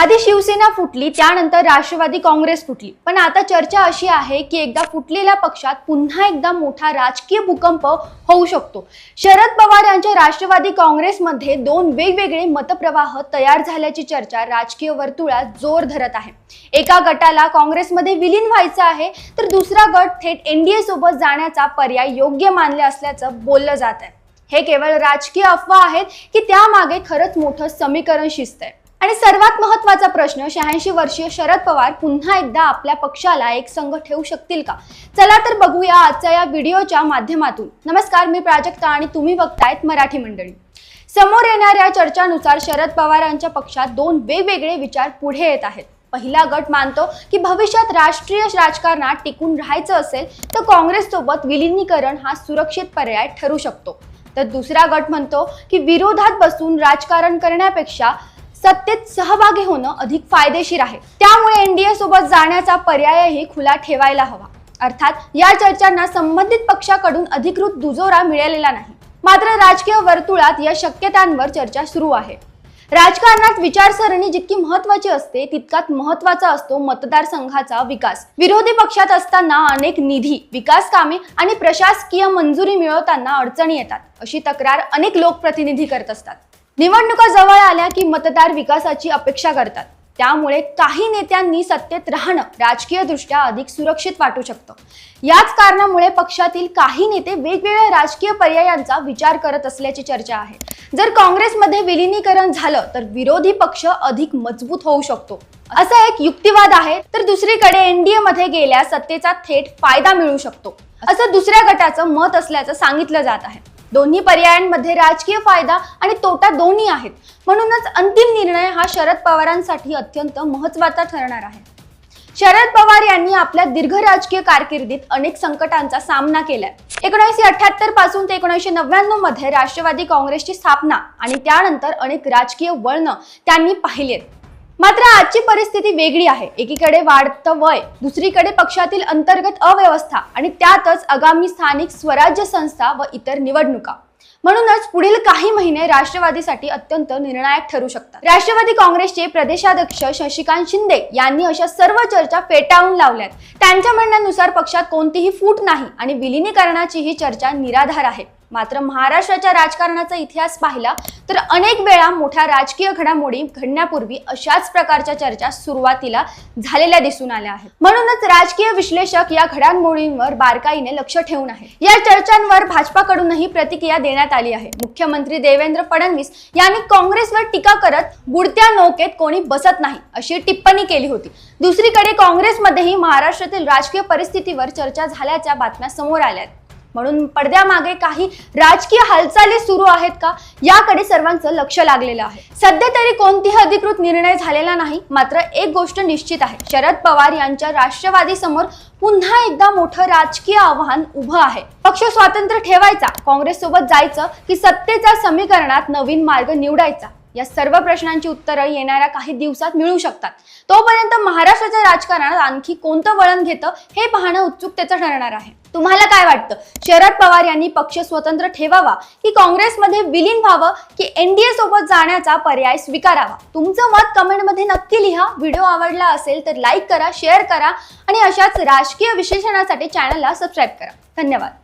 आधी शिवसेना फुटली, त्यानंतर राष्ट्रवादी काँग्रेस फुटली, पण आता चर्चा अशी आहे की एकदा फुटलेल्या पक्षात पुन्हा एकदा मोठा राजकीय भूकंप होऊ शकतो। शरद पवार यांच्या राष्ट्रवादी काँग्रेसमध्ये दोन वेगवेगळे मतप्रवाह तयार झाल्याची चर्चा राजकीय वर्तुळात जोर धरत आहे। एका गटाला काँग्रेसमध्ये विलीन व्हायचं आहे, तर दुसरा गट थेट एनडीए सोबत जाण्याचा पर्याय योग्य मानले असल्याचं बोललं जात आहे। हे केवळ राजकीय अफवा आहेत की त्यामागे खरंच मोठं समीकरण शिजतंय? आणि सर्वात महत्त्वाचा प्रश्न, 86 वर्षीय शरद पवार पुन्हा एकदा आपल्या पक्षाला एक संघ ठेवू शकतील का? चला तर बघूया आजच्या या व्हिडिओच्या माध्यमातून। नमस्कार, मी प्राजक्ता आणि तुम्ही बघतायत मराठी मंडळी। समोर येणाऱ्या चर्चानुसार शरद पवारांच्या पक्षात दोन वेगवेगळे विचार पुढे येत आहेत। पहिला गट मानतो की भविष्यात राष्ट्रीय राजकारणात टिकून राहायचं असेल तर काँग्रेस सोबत विलीनीकरण हा सुरक्षित पर्याय ठरू शकतो, तर दुसरा गट म्हणतो की विरोधात बसून राजकारण करण्यापेक्षा सत्तेत सहभागी होणं अधिक फायदेशीर आहे, त्यामुळे एनडीए सोबत जाण्याचा पर्यायही खुला ठेवायला हवा। अर्थात या चर्चांना संबंधित पक्षाकडून अधिकृत दुजोरा मिळालेला नाही, मात्र राजकीय वर्तुळात या शक्यतांवर चर्चा सुरू आहे। राजकारणात विचारसरणी जितकी महत्त्वाची असते तितकाच महत्त्वाचा असतो मतदारसंघाचा विकास। विरोधी पक्षात असताना अनेक निधी, विकास कामे आणि प्रशासकीय मंजुरी मिळवताना अडचणी येतात, अशी तक्रार अनेक लोकप्रतिनिधी करत असतात। निवडणुका जवळ आल्या की मतदार विकासाची अपेक्षा करतात, त्यामुळे काही नेत्यांनी सत्तेत राहणं राजकीयदृष्ट्या अधिक सुरक्षित वाटू शकतं। याच कारणामुळे पक्षातील काही नेते वेगवेगळ्या राजकीय पर्यायांचा विचार करत असल्याची चर्चा आहे। जर काँग्रेसमध्ये विलीनीकरण झालं तर विरोधी पक्ष अधिक मजबूत होऊ शकतो, असा एक युक्तिवाद आहे, तर दुसरीकडे एनडीए मध्ये गेल्यास सत्तेचा थेट फायदा मिळू शकतो, असं दुसऱ्या गटाचं मत असल्याचं सांगितलं जात आहे। दोन्ही पर्यायांमध्ये राजकीय फायदा आणि तोटा दोन्ही आहेत, म्हणूनच अंतिम निर्णय हा शरद पवारांसाठी अत्यंत महत्त्वाचा ठरणार आहे। शरद पवार यांनी आपल्या दीर्घ राजकीय कारकिर्दीत अनेक संकटांचा सामना केलाय। 1978 पासून ते 1999 मध्ये राष्ट्रवादी काँग्रेसची स्थापना आणि त्यानंतर अनेक राजकीय वळण त्यांनी पाहिलेत। मात्र आजची परिस्थिती वेगळी आहे। एकीकडे वाढतं वय, दुसरीकडे पक्षातील अंतर्गत अव्यवस्था आणि त्यातच आगामी स्थानिक स्वराज्य संस्था व इतर निवडणुका। म्हणूनच पुढील काही महिने राष्ट्रवादीसाठी अत्यंत निर्णायक ठरू शकतात। राष्ट्रवादी काँग्रेसचे प्रदेशाध्यक्ष शशिकांत शिंदे यांनी अशा सर्व चर्चा फेटाळून लावल्यात। त्यांच्या म्हणण्यानुसार पक्षात कोणतीही फूट नाही आणि विलीनीकरणाची ही चर्चा निराधार आहे। मात्र महाराष्ट्राच्या राजकारणाचा इतिहास पाहिला तर अनेक वेळा मोठ्या राजकीय घडामोडी घडण्यापूर्वी अशाच प्रकारच्या चर्चा सुरुवातीला झालेल्या दिसून आल्या आहेत। म्हणूनच राजकीय विश्लेषक या घडामोडींवर बारकाईने लक्ष ठेवून आहेत। या चर्चांवर भाजपाकडूनही प्रतिक्रिया देण्यात आली आहे। मुख्यमंत्री देवेंद्र फडणवीस यांनी काँग्रेसवर टीका करत बुडत्या नौकेत कोणी बसत नाही अशी टिप्पणी केली होती। दुसरीकडे काँग्रेसमध्येही महाराष्ट्रातील राजकीय परिस्थितीवर चर्चा झाल्याच्या बातम्या समोर आल्या आहेत। म्हणून पडद्यामागे काही राजकीय हालचाली सुरू आहेत का, याकडे सर्वांचं लक्ष लागलेलं आहे। सध्या तरी कोणतीही अधिकृत निर्णय झालेला नाही, मात्र एक गोष्ट निश्चित आहे, शरद पवार यांच्या राष्ट्रवादी समोर पुन्हा एकदा मोठं राजकीय आव्हान उभं आहे। पक्ष स्वातंत्र्य ठेवायचा, काँग्रेस सोबत जायचं की सत्तेच्या समीकरणात नवीन मार्ग निवडायचा, या सर्व प्रश्नांची उत्तरं येणाऱ्या काही दिवसात मिळू शकतात। तोपर्यंत महाराष्ट्राच्या राजकारणात आणखी कोणतं वळण घेतं हे पाहणं उत्सुकतेचं ठरणार आहे। तुम्हाला काय वाटतं, शरद पवार यांनी पक्ष स्वतंत्र ठेवावा की काँग्रेसमध्ये विलीन व्हावं की एनडीए सोबत जाण्याचा पर्याय स्वीकारावा? तुमचं मत कमेंटमध्ये नक्की लिहा। व्हिडिओ आवडला असेल तर लाईक करा, शेअर करा आणि अशाच राजकीय विश्लेषणासाठी चॅनलला सबस्क्राईब करा। धन्यवाद।